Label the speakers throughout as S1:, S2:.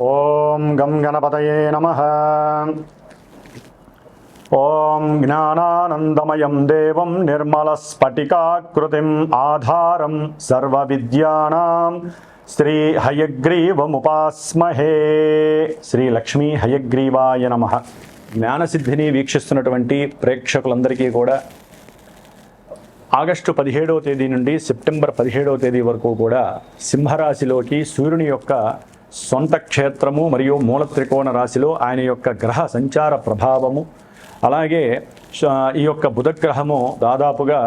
S1: ఓం గం గణపతయే నమః. ఓం జ్ఞానానందమయం దేవం నిర్మలస్ఫటికాకృతిం ఆధారం సర్వవిద్యానాం శ్రీ హయగ్రీవముపాస్మహే. శ్రీ లక్ష్మీ హయగ్రీవాయ నమః. జ్ఞానసిద్ధిని వీక్షిస్తున్నటువంటి ప్రేక్షకులందరికీ కూడా ఆగస్టు 17వ తేదీ నుండి సెప్టెంబర్ 17వ తేదీ వరకు కూడా సింహరాశిలోకి సూర్యుని యొక్క సొంత క్షేత్రము మరియు మూల త్రికోణ రాశిలో ఆయన యొక్క గ్రహ సంచార ప్రభావము, అలాగే ఈ యొక్క బుధగ్రహము దాదాపుగా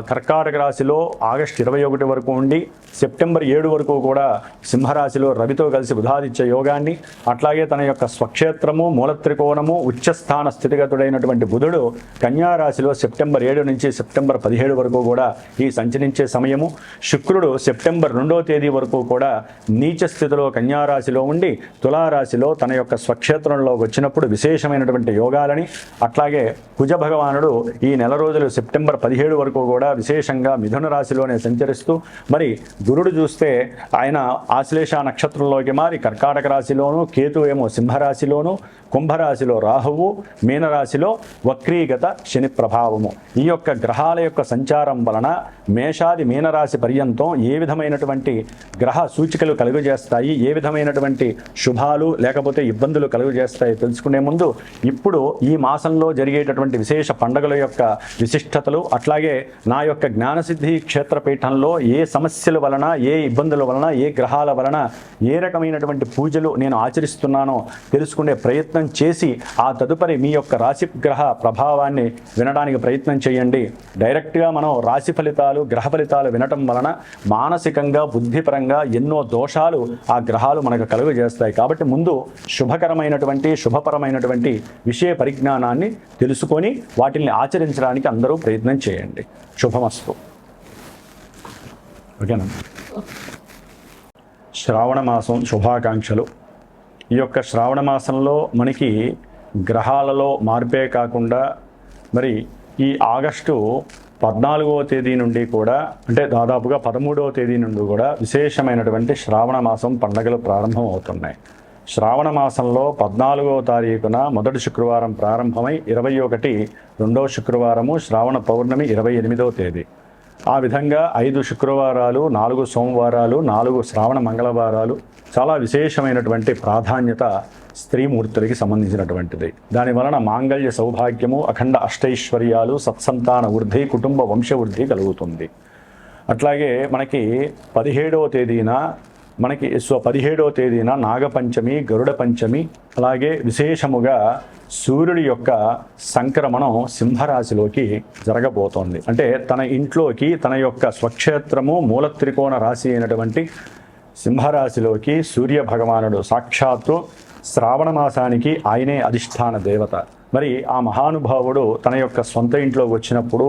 S1: కర్కాటక రాశిలో ఆగస్టు 21 వరకు ఉండి సెప్టెంబర్ 7 వరకు కూడా సింహరాశిలో రవితో కలిసి బుధాదిత్య యోగాన్ని, అట్లాగే తన యొక్క స్వక్షేత్రము మూల త్రికోణము ఉచ్చస్థాన స్థితిగతుడైనటువంటి బుధుడు కన్యారాశిలో సెప్టెంబర్ 7 నుంచి సెప్టెంబర్ 17 వరకు కూడా ఈ సంచరించే సమయము. శుక్రుడు సెప్టెంబర్ 2వ తేదీ వరకు కూడా నీచ స్థితిలో కన్యారాశిలో ఉండి తులారాశిలో తన యొక్క స్వక్షేత్రంలో వచ్చినప్పుడు విశేషమైనటువంటి యోగాలని, అట్లాగే కుజ భగవానుడు ఈ నెల రోజులు సెప్టెంబర్ 17 వరకు కూడా విశేషంగా మిథున రాశిలోనే సంచరిస్తూ, మరి గురుడు చూస్తే ఆయన ఆశ్లేష నక్షత్రంలోకి మారి కర్కాటక రాశిలోను, కేతు ఏమో సింహరాశిలోను, కుంభరాశిలో రాహువు, మీనరాశిలో వక్రీగత శని ప్రభావము. ఈ యొక్క గ్రహాల యొక్క సంచారం వలన మేషాది మీనరాశి పర్యంతం ఏ విధమైనటువంటి గ్రహ సూచికలు కలుగజేస్తాయి, ఏ విధమైనటువంటి శుభాలు లేకపోతే ఇబ్బందులు కలుగజేస్తాయి తెలుసుకునే ముందు ఇప్పుడు ఈ మాసంలో జరిగేటటువంటి విశేష పండుగల యొక్క విశిష్టతలు, అట్లాగే నా యొక్క జ్ఞానసిద్ధి క్షేత్రపీఠంలో ఏ సమస్యల వలన, ఏ ఇబ్బందుల వలన, ఏ గ్రహాల వలన ఏ రకమైనటువంటి పూజలు నేను ఆచరిస్తున్నానో తెలుసుకునే ప్రయత్నం చేసి ఆ తదుపరి మీ యొక్క రాశి గ్రహ ప్రభావాన్ని వినడానికి ప్రయత్నం చేయండి. డైరెక్ట్గా మనం రాశి ఫలితాలు, గ్రహ ఫలితాలు వినటం వలన మానసికంగా బుద్ధిపరంగా ఎన్నో దోషాలు ఆ గ్రహాలు మనకు కలుగజేస్తాయి. కాబట్టి ముందు శుభకరమైనటువంటి శుభపరమైనటువంటి విషయ పరిజ్ఞానాన్ని తెలుసుకొని వాటిని ఆచరించడానికి అందరూ ప్రయత్నం చేయండి. శుభమస్తు. ఓకేనా? శ్రావణ మాసం శుభాకాంక్షలు. ఈ యొక్క శ్రావణ మాసంలో మనకి గ్రహాలలో మార్పే కాకుండా మరి ఈ ఆగస్టు 14వ తేదీ నుండి కూడా, అంటే దాదాపుగా 13వ తేదీ నుండి కూడా విశేషమైనటువంటి శ్రావణ మాసం పండుగలు ప్రారంభం అవుతున్నాయి. శ్రావణ మాసంలో 14వ తారీఖున మొదటి శుక్రవారం ప్రారంభమై 21 రెండవ శుక్రవారము, శ్రావణ పౌర్ణమి 28వ తేదీ. ఆ విధంగా 5 శుక్రవారాలు, 4 సోమవారాలు, 4 శ్రావణ మంగళవారాలు చాలా విశేషమైనటువంటి ప్రాధాన్యత స్త్రీమూర్తులకి సంబంధించినటువంటిది. దానివలన మాంగళ్య సౌభాగ్యము, అఖండ అష్టైశ్వర్యాలు, సత్సంతాన వృద్ధి, కుటుంబ వంశ వృద్ధి కలుగుతుంది. అట్లాగే మనకి 17వ తేదీన 17వ తేదీన నాగపంచమి, గరుడ పంచమి, అలాగే విశేషముగా సూర్యుడి యొక్క సంక్రమణం సింహరాశిలోకి జరగబోతోంది. అంటే తన ఇంట్లోకి తన యొక్క స్వక్షేత్రము మూల త్రికోణ రాశి అయినటువంటి సింహరాశిలోకి సూర్య భగవానుడు సాక్షాత్తు శ్రావణ మాసానికి ఆయనే అధిష్టాన దేవత. మరి ఆ మహానుభావుడు తన యొక్క సొంత ఇంట్లోకి వచ్చినప్పుడు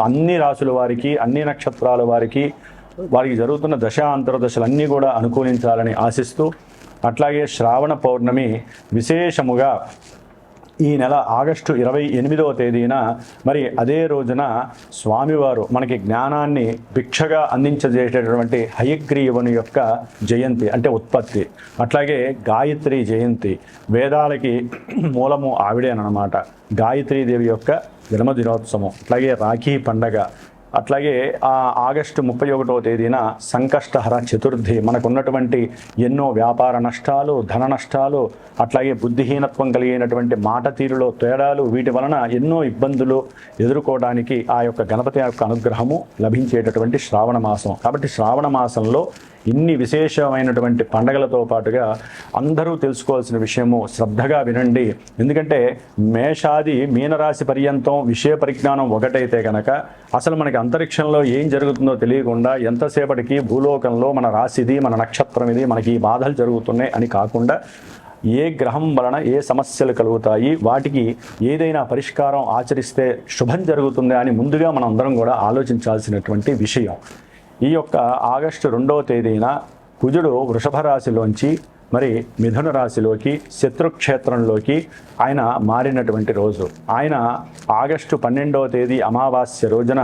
S1: అన్ని రాశుల వారికి, అన్ని నక్షత్రాల వారికి జరుగుతున్న దశ అంతర్దశలన్నీ కూడా అనుకూలించాలని ఆశిస్తూ, అట్లాగే శ్రావణ పౌర్ణమి విశేషముగా ఈ నెల ఆగస్టు 28వ తేదీన మరి అదే రోజున స్వామివారు మనకి జ్ఞానాన్ని భిక్షగా అందించజేసేటటువంటి హయగ్రీవుని యొక్క జయంతి, అంటే ఉత్పత్తి. అట్లాగే గాయత్రి జయంతి, వేదాలకి మూలము ఆవిడేనమాట. గాయత్రీదేవి యొక్క జన్మదినోత్సవం, అట్లాగే రాఖీ పండగ, అట్లాగే ఆగస్టు 31వ తేదీన సంకష్టహర చతుర్థి. మనకున్నటువంటి ఎన్నో వ్యాపార నష్టాలు, ధన నష్టాలు, అట్లాగే బుద్ధిహీనత్వం కలిగినటువంటి మాట తీరులో తేడాలు, వీటి వలన ఎన్నో ఇబ్బందులు ఎదుర్కోవడానికి ఆ యొక్క గణపతి యొక్క అనుగ్రహము లభించేటటువంటి శ్రావణ మాసం. కాబట్టి శ్రావణ మాసంలో ఇన్ని విశేషమైనటువంటి పండగలతో పాటుగా అందరూ తెలుసుకోవాల్సిన విషయము శ్రద్ధగా వినండి. ఎందుకంటే మేషాది మీనరాశి పర్యంతం విషయ పరిజ్ఞానం ఒకటైతే కనుక అసలు మనకి అంతరిక్షంలో ఏం జరుగుతుందో తెలియకుండా ఎంతసేపటికి భూలోకంలో మన రాశిది, మన నక్షత్రం ఇది, మనకి ఈ బాధలు జరుగుతున్నాయి అని కాకుండా ఏ గ్రహం వలన ఏ సమస్యలు కలుగుతాయి, వాటికి ఏదైనా పరిష్కారం ఆచరిస్తే శుభం జరుగుతుంది అని ముందుగా మనం అందరం కూడా ఆలోచించాల్సినటువంటి విషయం. ఈ యొక్క ఆగస్టు 2వ తేదీన కుజుడు వృషభ రాశిలోంచి మరి మిథున రాశిలోకి శత్రుక్షేత్రంలోకి ఆయన మారినటువంటి రోజు. ఆయన ఆగస్టు 12వ తేదీ అమావాస్య రోజున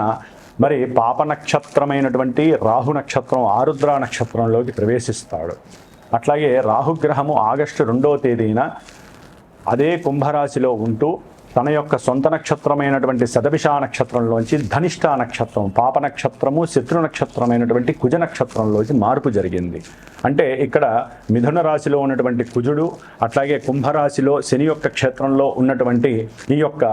S1: మరి పాప నక్షత్రమైనటువంటి రాహు నక్షత్రం ఆరుద్ర నక్షత్రంలోకి ప్రవేశిస్తాడు. అట్లాగే రాహుగ్రహము ఆగస్టు 2వ తేదీన అదే కుంభరాశిలో ఉంటూ తన యొక్క సొంత నక్షత్రమైనటువంటి శతభిష నక్షత్రంలోంచి ధనిష్ట నక్షత్రం, పాప నక్షత్రము, శత్రు నక్షత్రమైనటువంటి కుజ నక్షత్రంలోంచి మార్పు జరిగింది. అంటే ఇక్కడ మిథున రాశిలో ఉన్నటువంటి కుజుడు, అట్లాగే కుంభరాశిలో శని యొక్క క్షేత్రంలో ఉన్నటువంటి ఈ యొక్క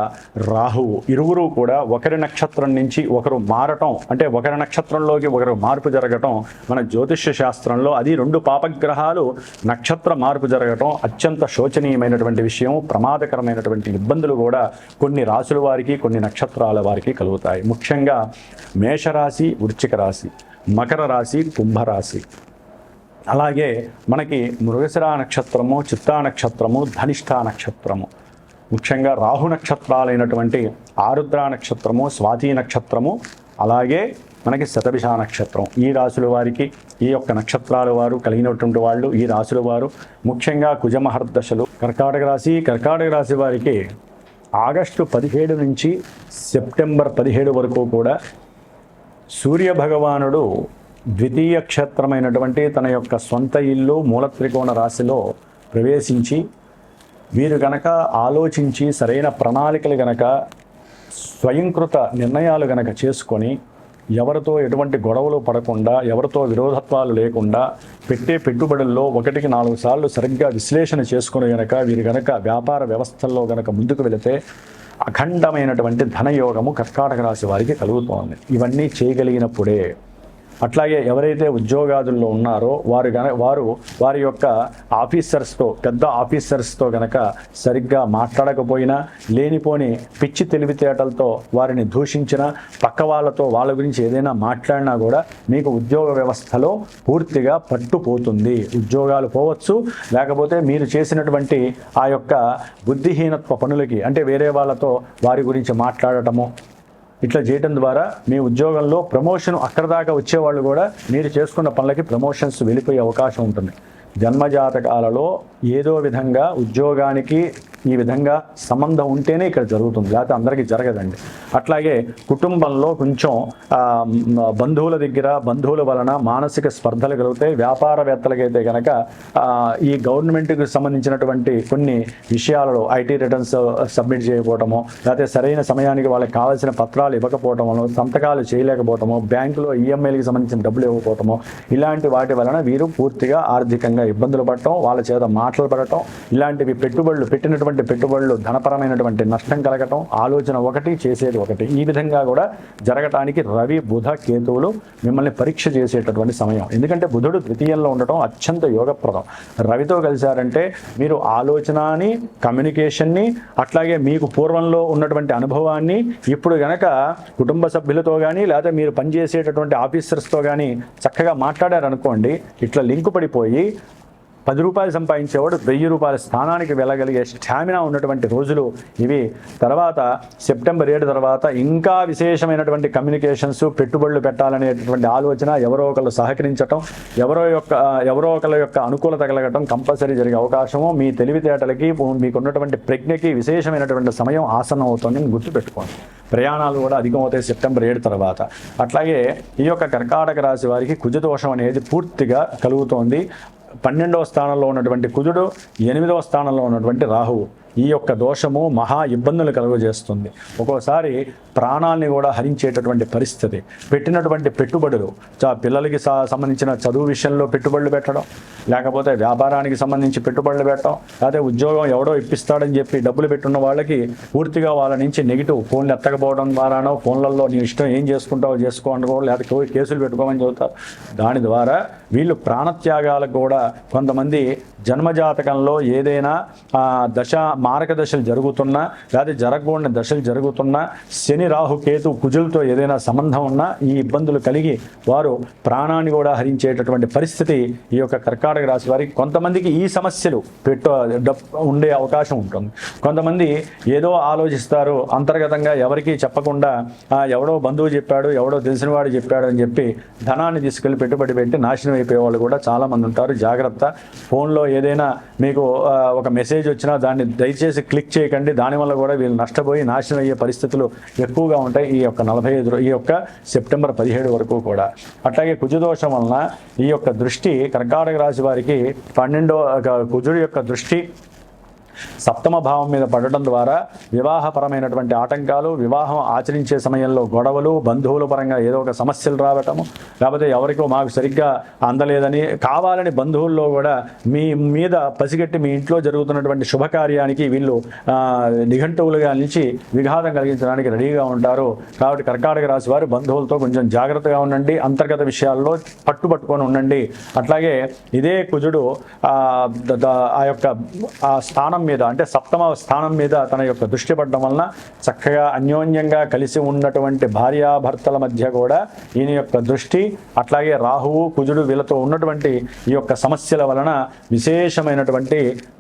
S1: రాహువు, ఇరువురు కూడా ఒకరి నక్షత్రం నుంచి ఒకరు మారటం, అంటే ఒకరి నక్షత్రంలోకి ఒకరు మార్పు జరగటం మన జ్యోతిష్య శాస్త్రంలో, అది 2 పాపగ్రహాలు నక్షత్ర మార్పు జరగటం అత్యంత శోచనీయమైనటువంటి విషయం. ప్రమాదకరమైనటువంటి ఇబ్బందులు కూడా కొన్ని రాశుల వారికి, కొన్ని నక్షత్రాల వారికి కలుగుతాయి. ముఖ్యంగా మేషరాశి, వృశ్చిక రాశి, మకర రాశి, కుంభరాశి, అలాగే మనకి మృగశిర నక్షత్రము, చిత్తా నక్షత్రము, ధనిష్ట నక్షత్రము, ముఖ్యంగా రాహు నక్షత్రాలైనటువంటి ఆరుద్ర నక్షత్రము, స్వాతి నక్షత్రము, అలాగే మనకి శతభిష నక్షత్రం. ఈ రాశుల వారికి, ఈ యొక్క నక్షత్రాల వారు కలిగినటువంటి వాళ్ళు, ఈ రాశుల వారు ముఖ్యంగా కుజమహర్దశలు. కర్కాటక రాశి వారికి ఆగస్టు 17 నుంచి సెప్టెంబర్ 17 వరకు కూడా సూర్య భగవానుడు ద్వితీయ క్షేత్రమైనటువంటి తన యొక్క సొంత ఇల్లు మూలత్రికోణ రాశిలో ప్రవేశించి, వీరు గనక ఆలోచించి సరైన ప్రణాళికలు గనక, స్వయంకృత నిర్ణయాలు గనక చేసుకొని, ఎవరితో ఎటువంటి గొడవలు పడకుండా, ఎవరితో విరోధత్వాలు లేకుండా పెట్టే పెట్టుబడుల్లో 1కి 4 సార్లు సరిగ్గా విశ్లేషణ చేసుకుని గనక వీరు గనక వ్యాపార వ్యవస్థల్లో గనక ముందుకు వెళితే అఖండమైనటువంటి ధనయోగము కర్కాటక రాశి వారికి కలుగుతోంది. ఇవన్నీ చేయగలిగినప్పుడే, అట్లాగే ఎవరైతే ఉద్యోగాదుల్లో ఉన్నారో వారి యొక్క ఆఫీసర్స్తో, పెద్ద ఆఫీసర్స్తో గనక సరిగ్గా మాట్లాడకపోయినా, లేనిపోని పిచ్చి తెలివితేటలతో వారిని దూషించిన, పక్క వాళ్ళతో వాళ్ళ గురించి ఏదైనా మాట్లాడినా కూడా మీకు ఉద్యోగ వ్యవస్థలో పూర్తిగా పట్టుపోతుంది. ఉద్యోగాలు పోవచ్చు, లేకపోతే మీరు చేసినటువంటి ఆ యొక్క బుద్ధిహీనత్వ పనులకి, అంటే వేరే వాళ్ళతో వారి గురించి మాట్లాడటము, ఇట్లా చేయడం ద్వారా మీ ఉద్యోగంలో ప్రమోషన్ అక్కడ దాకా వచ్చేవాళ్ళు కూడా మీరు చేసుకున్న పనులకి ప్రమోషన్స్ వెళ్ళిపోయే అవకాశం ఉంటుంది. జన్మజాతకాలలో ఏదో విధంగా ఉద్యోగానికి ఈ విధంగా సంబంధం ఉంటేనే ఇక్కడ జరుగుతుంది, లేకపోతే అందరికీ జరగదండి. అట్లాగే కుటుంబంలో కొంచెం బంధువుల దగ్గర, బంధువుల వలన మానసిక స్పర్ధలు కలుగుతాయి. వ్యాపారవేత్తలకైతే కనుక ఈ గవర్నమెంట్కి సంబంధించినటువంటి కొన్ని విషయాలలో ఐటీ రిటర్న్స్ సబ్మిట్ చేయకపోవటము, లేకపోతే సరైన సమయానికి వాళ్ళకి కావాల్సిన పత్రాలు ఇవ్వకపోవటము, సంతకాలు చేయలేకపోవటము, బ్యాంకులో ఈఎంఐలకి సంబంధించిన డబ్బులు ఇవ్వకపోవటము, ఇలాంటి వాటి వలన వీరు పూర్తిగా ఆర్థికంగా ఇబ్బందులు పడటం, వాళ్ళ చేత మాటలు పడటం, ఇలాంటివి పెట్టినటువంటి పెట్టుబడులు ధనపరమైనటువంటి నష్టం కలగటం, ఆలోచన ఒకటి చేసేది ఒకటి, ఈ విధంగా కూడా జరగటానికి రవి, బుధ, కేతువులు మిమ్మల్ని పరీక్ష చేసేటటువంటి సమయం. ఎందుకంటే బుధుడు ద్వితీయంలో ఉండటం అత్యంత యోగప్రదం. రవితో కలిశారంటే మీరు ఆలోచనని, కమ్యూనికేషన్ని, అట్లాగే మీకు పూర్వంలో ఉన్నటువంటి అనుభవాన్ని ఇప్పుడు గనక కుటుంబ సభ్యులతో కానీ, లేదా మీరు పనిచేసేటటువంటి ఆఫీసర్స్తో కానీ చక్కగా మాట్లాడారనుకోండి, ఇట్లా లింకు పడిపోయి 10 రూపాయలు సంపాదించేవాడు 1000 రూపాయల స్థానానికి వెళ్ళగలిగే స్టామినా ఉన్నటువంటి రోజులు ఇవి. తర్వాత సెప్టెంబర్ 7 తర్వాత ఇంకా విశేషమైనటువంటి కమ్యూనికేషన్స్, పెట్టుబడులు పెట్టాలనేటటువంటి ఆలోచన, ఎవరో ఒకళ్ళు సహకరించటం, ఎవరో ఒకళ్ళ యొక్క అనుకూలత కలగటం కంపల్సరీ జరిగే అవకాశము, మీ తెలివితేటలకి, మీకున్నటువంటి ప్రజ్ఞకి విశేషమైనటువంటి సమయం ఆసనం అవుతుందని గుర్తుపెట్టుకోండి. ప్రయాణాలు కూడా అధికమవుతాయి సెప్టెంబర్ 7 తర్వాత. అట్లాగే ఈ యొక్క కర్కాటక రాశి వారికి కుజదోషం అనేది పూర్తిగా కలుగుతోంది. 12వ స్థానంలో ఉన్నటువంటి కుజుడు, 8వ స్థానంలో ఉన్నటువంటి రాహువు, ఈ యొక్క దోషము మహా ఇబ్బందులు కలుగజేస్తుంది. ఒక్కోసారి ప్రాణాలని కూడా హరించేటటువంటి పరిస్థితి. పెట్టినటువంటి పెట్టుబడులు, పిల్లలకి సంబంధించిన చదువు విషయంలో పెట్టుబడులు పెట్టడం, లేకపోతే వ్యాపారానికి సంబంధించి పెట్టుబడులు పెట్టడం, లేకపోతే ఉద్యోగం ఎవడో ఇప్పిస్తాడని చెప్పి డబ్బులు పెట్టున్న వాళ్ళకి పూర్తిగా వాళ్ళ నుంచి నెగిటివ్ ఫోన్లు ఎత్తకపోవడం ద్వారానో, ఫోన్లలో నీ ఇష్టం ఏం చేసుకుంటావో చేసుకోవడం, లేకపోతే కేసులు పెట్టుకోమని చెబుతారు. దాని ద్వారా వీళ్ళు ప్రాణత్యాగాలకు కూడా కొంతమంది జన్మజాతకంలో ఏదైనా మారక దశలు జరుగుతున్నా, లేదా జరగకూడని దశలు జరుగుతున్నా, శని, రాహు, కేతు, కుజులతో ఏదైనా సంబంధం ఉన్నా ఈ ఇబ్బందులు కలిగి వారు ప్రాణాన్ని కూడా హరించేటటువంటి పరిస్థితి ఈ యొక్క కర్కాటక రాశి వారికి. కొంతమందికి ఈ సమస్యలు ఉండే అవకాశం ఉంటుంది. కొంతమంది ఏదో ఆలోచిస్తారు, అంతర్గతంగా ఎవరికీ చెప్పకుండా ఎవడో బంధువు చెప్పాడు, ఎవడో తెలిసినవాడు చెప్పాడు అని చెప్పి ధనాన్ని తీసుకెళ్లి పెట్టుబడి పెట్టి నాశనం అయిపోయే వాళ్ళు కూడా చాలామంది ఉంటారు. జాగ్రత్త. ఫోన్లో ఏదైనా మీకు ఒక మెసేజ్ వచ్చినా దాన్ని దయచేసి క్లిక్ చేయకండి. దానివల్ల కూడా వీళ్ళు నష్టపోయి నాశనం అయ్యే పరిస్థితులు ఎక్కువగా ఉంటాయి ఈ యొక్క సెప్టెంబర్ 17 వరకు కూడా. అట్లాగే కుజదోషం వలన ఈ యొక్క దృష్టి కర్కాటక రాశి వారికి కుజుడి యొక్క దృష్టి సప్తమ భావం మీద పడటం ద్వారా వివాహపరమైనటువంటి ఆటంకాలు, వివాహం ఆచరించే సమయంలో గొడవలు, బంధువుల పరంగా ఏదో ఒక సమస్యలు రావటము, లేకపోతే ఎవరికో మాకు సరిగ్గా అందలేదని కావాలని బంధువుల్లో కూడా మీ మీద పసిగట్టి మీ ఇంట్లో జరుగుతున్నటువంటి శుభకార్యానికి వీళ్ళు నిఘంటువులుగా నిలిచి విఘాతం కలిగించడానికి రెడీగా ఉంటారు. కాబట్టి కర్కాటక రాశి వారు బంధువులతో కొంచెం జాగ్రత్తగా ఉండండి. అంతర్గత విషయాల్లో పట్టుబట్టుకొని ఉండండి. అట్లాగే ఇదే కుజుడు ఆ యొక్క స్థానం మీద అంటే సప్తమ స్థానం మీద తన యొక్క దృష్టి పడడం వలన చక్కగా అన్యోన్యంగా కలిసి ఉన్నటువంటి భార్యాభర్తల మధ్య కూడా ఈయన యొక్క దృష్టి, అట్లాగే రాహువు కుజుడు వీళ్ళతో ఉన్నటువంటి ఈ యొక్క సమస్యల వలన విశేషమైనటువంటి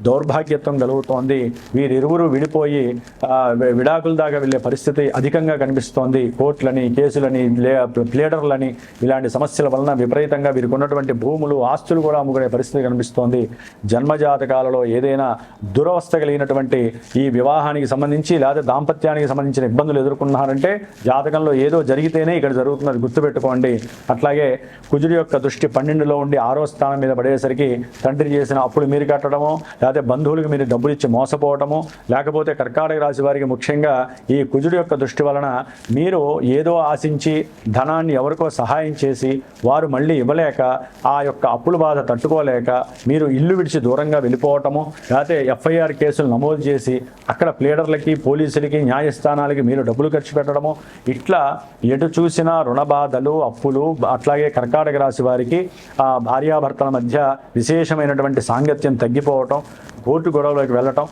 S1: దౌర్భాగ్యత్వం కలుగుతోంది. వీరిరువురు విడిపోయి విడాకుల దాకా వెళ్ళే పరిస్థితి అధికంగా కనిపిస్తోంది. కోర్టులని, కేసులని, ప్లేడర్లని ఇలాంటి సమస్యల వలన విపరీతంగా వీరికి ఉన్నటువంటి భూములు, ఆస్తులు కూడా అమ్ముకునే పరిస్థితి కనిపిస్తోంది. జన్మజాతకాలలో ఏదైనా దురవస్థ కలిగినటువంటి ఈ వివాహానికి సంబంధించి లేదా దాంపత్యానికి సంబంధించిన ఇబ్బందులు ఎదుర్కొన్నారంటే జాతకంలో ఏదో జరిగితేనే ఇక్కడ జరుగుతున్నది గుర్తుపెట్టుకోండి. అట్లాగే కుజుడి యొక్క దృష్టి 12లో ఉండి 6వ స్థానం మీద పడేసరికి తండ్రి చేసిన అప్పులు మీరు కట్టడము, లేకపోతే బంధువులకు మీరు డబ్బులు ఇచ్చి మోసపోవటము, లేకపోతే కర్కాటక రాశి వారికి ముఖ్యంగా ఈ కుజుడి యొక్క దృష్టి వలన మీరు ఏదో ఆశించి ధనాన్ని ఎవరికో సహాయం చేసి వారు మళ్ళీ ఇవ్వలేక ఆ యొక్క అప్పుల బాధ తట్టుకోలేక మీరు ఇల్లు విడిచి దూరంగా వెళ్ళిపోవటము, లేకపోతే ఎఫ్ఐఆర్ కేసులు నమోదు చేసి అక్కడ ప్లేడర్లకి, పోలీసులకి, న్యాయస్థానాలకి మీరు డబ్బులు ఖర్చు పెట్టడము, ఇట్లా ఎటు చూసినా రుణ బాధలు, అప్పులు. అట్లాగే కర్కాటక రాశి వారికి భార్యాభర్తల మధ్య విశేషమైనటువంటి సాంగత్యం తగ్గిపోవటం, కోర్టు గొడవలోకి వెళ్ళటం,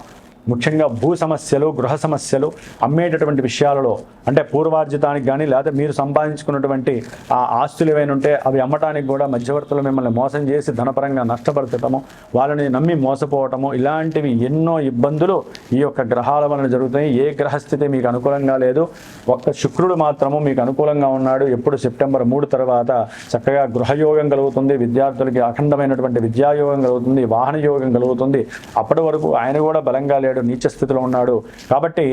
S1: ముఖ్యంగా భూ సమస్యలు, గృహ సమస్యలు, అమ్మేటటువంటి విషయాలలో అంటే పూర్వార్జితానికి కానీ లేదా మీరు సంపాదించుకున్నటువంటి ఆ ఆస్తులు ఏవైనా ఉంటే అవి అమ్మటానికి కూడా మధ్యవర్తులు మిమ్మల్ని మోసం చేసి ధనపరంగా నష్టపరచటము, వాళ్ళని నమ్మి మోసపోవటము, ఇలాంటివి ఎన్నో ఇబ్బందులు ఈ యొక్క గ్రహాల వలన జరుగుతాయి. ఏ గ్రహస్థితి మీకు అనుకూలంగా లేదు. ఒక్క శుక్రుడు మాత్రము మీకు అనుకూలంగా ఉన్నాడు. ఎప్పుడు సెప్టెంబర్ 3 తర్వాత చక్కగా గృహయోగం కలుగుతుంది. విద్యార్థులకి అఖండమైనటువంటి విద్యాయోగం కలుగుతుంది, వాహన యోగం కలుగుతుంది. అప్పటి వరకు ఆయన కూడా బలంగా లేడు, నీచ స్థితిలో ఉన్నాడు. కాబట్టి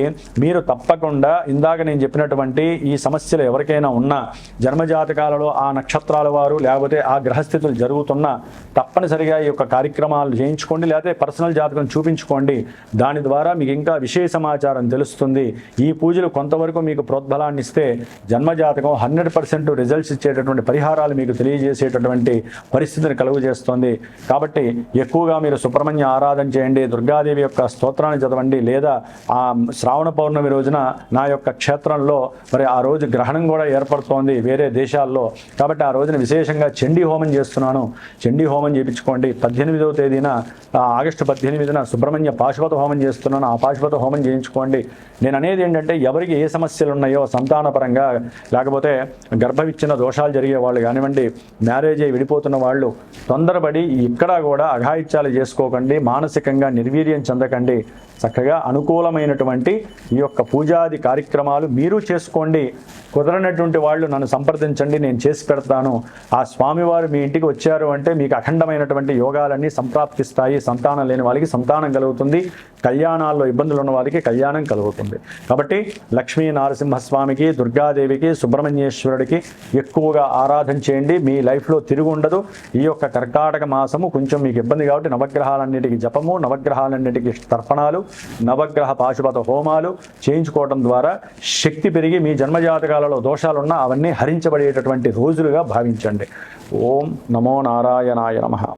S1: మీరు తప్పకుండా ఇందాక నేను చెప్పినటువంటి ఈ సమస్యలు ఎవరికైనా ఉన్నా జన్మజాతకాలలో ఆ నక్షత్రాల వారు లేకపోతే ఆ గ్రహస్థితులు జరుగుతున్నా తప్పనిసరిగా ఈ యొక్క కార్యక్రమాలు చేయించుకోండి, లేకపోతే పర్సనల్ జాతకం చూపించుకోండి. దాని ద్వారా మీకు ఇంకా విశేష సమాచారం తెలుస్తుంది. ఈ పూజలు కొంతవరకు మీకు ప్రోద్బలాన్ని ఇస్తే జన్మజాతకం 100% రిజల్ట్స్ ఇచ్చేటటువంటి పరిహారాలు మీకు తెలియజేసేటటువంటి పరిస్థితిని కలుగజేస్తుంది. కాబట్టి ఎక్కువగా మీరు సుబ్రహ్మణ్య ఆరాధన చేయండి, దుర్గాదేవి యొక్క స్తోత్రాన్ని చదవండి, లేదా ఆ శ్రావణ పౌర్ణమి రోజున నా యొక్క క్షేత్రంలో మరి ఆ రోజు గ్రహణం కూడా ఏర్పడుతోంది వేరే దేశాల్లో. కాబట్టి ఆ రోజున విశేషంగా చండీ హోమం చేస్తున్నాను. చండీ హోమం చేయించుకోండి. 18వ తేదీన ఆగస్టు 18న సుబ్రహ్మణ్య పాశుపత హోమం చేస్తున్నాను. ఆ పాశుపత హోమం చేయించుకోండి. నేను అనేది ఏంటంటే ఎవరికి ఏ సమస్యలు ఉన్నాయో సంతానపరంగా, లేకపోతే గర్భవిచ్ఛిన్న దోషాలు జరిగే వాళ్ళు కానివ్వండి, మ్యారేజ్ అయి విడిపోతున్న వాళ్ళు తొందరపడి ఇక్కడ కూడా అఘాయిత్యాలు చేసుకోకండి, మానసికంగా నిర్వీర్యం చెందకండి. చక్కగా అనుకూలమైనటువంటి ఈ యొక్క పూజాది కార్యక్రమాలు మీరు చేసుకోండి. కుదరనటువంటి వాళ్ళు నన్ను సంప్రదించండి, నేను చేసి పెడతాను. ఆ స్వామివారు మీ ఇంటికి వచ్చారు అంటే మీకు అఖండమైనటువంటి యోగాలన్నీ సంప్రాప్తిస్తాయి. సంతానం లేని వాళ్ళకి సంతానం కలుగుతుంది, కళ్యాణాల్లో ఇబ్బందులు ఉన్న వారికి కళ్యాణం కలుగుతుంది. కాబట్టి లక్ష్మీ నరసింహస్వామికి, దుర్గాదేవికి, సుబ్రహ్మణ్యేశ్వరుడికి ఎక్కువగా ఆరాధన చేయండి. మీ లైఫ్లో తిరుగు ఉండదు. ఈ యొక్క కర్కాటక మాసము కొంచెం మీకు ఇబ్బంది కాబట్టి నవగ్రహాలన్నిటికీ జపము, నవగ్రహాలన్నిటికీ తర్పణాలు, నవగ్రహ పాశుపత హోమాలు చేయించుకోవడం ద్వారా శక్తి పెరిగి మీ జన్మజాతకాలలో దోషాలున్నా అవన్నీ హరించబడేటటువంటి రోజులుగా భావించండి. ఓం నమో నారాయణాయ నమః.